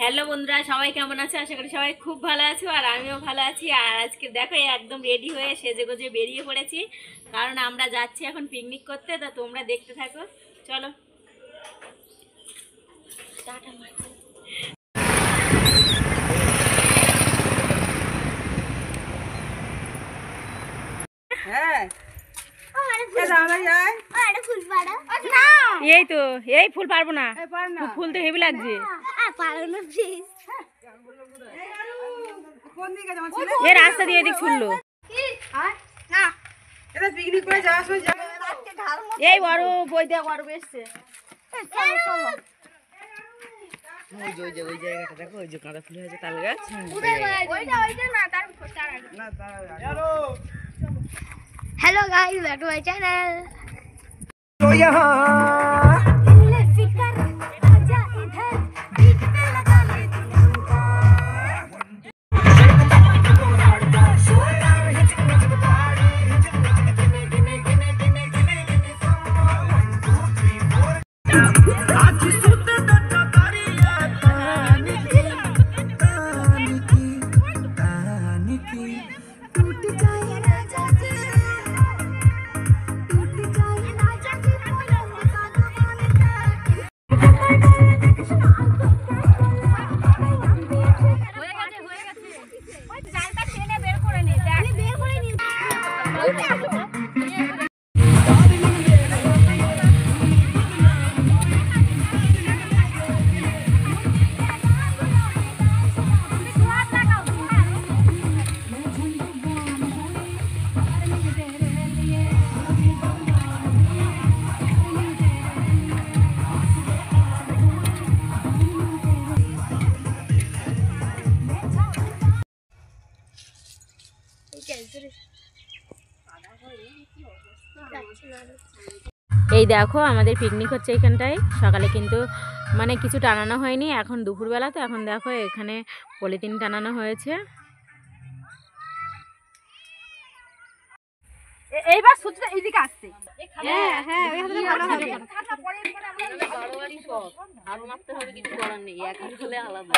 Hello বন্ধুরা, সবাই কেমন আছে? আশা করি সবাই খুব ভালো আছো আর আমিও ভালো আছি। আর আজকে দেখো একদম রেডি হয়ে সেজেগুজে বেরিয়ে পড়েছি, কারণ আমরা যাচ্ছি এখন পিকনিক করতে। তা তোমরা দেখতে থাকো, চলো। এই তো এই ফুল পারবো না, ফুল তো হেভি লাগছে। এ রাস্তা দিয়ে এদিক ছুটলো। এই বড় বই দেওয়া বড় এসছে। Hello guys, back to my channel. এই দেখো আমাদের পিকনিক হচ্ছে এখানটায়। সকালে কিন্তু মানে কিছু টানানো হয়নি, এখন দুপুরবেলা। তো এখন দেখো এখানে পলিথিন টানানো হয়েছে। এইবার সুচিটা এইদিকে আসছে। হ্যাঁ হ্যাঁ, আরো মারতে হবে, কিছু করার নেই, এক হাত হলে আলাদা।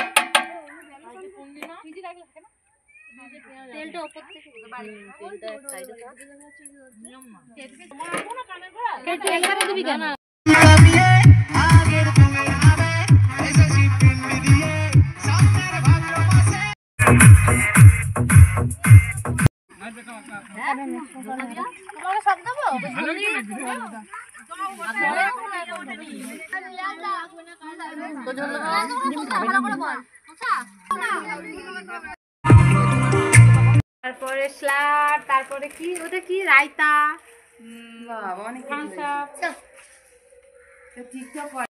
তেলটা উপর থেকে তেলটা সাইডে একবারে দিবি কেন? তারপরে স্যালাড, তারপরে কি ওটা কি রায়তা, বাবা অনেক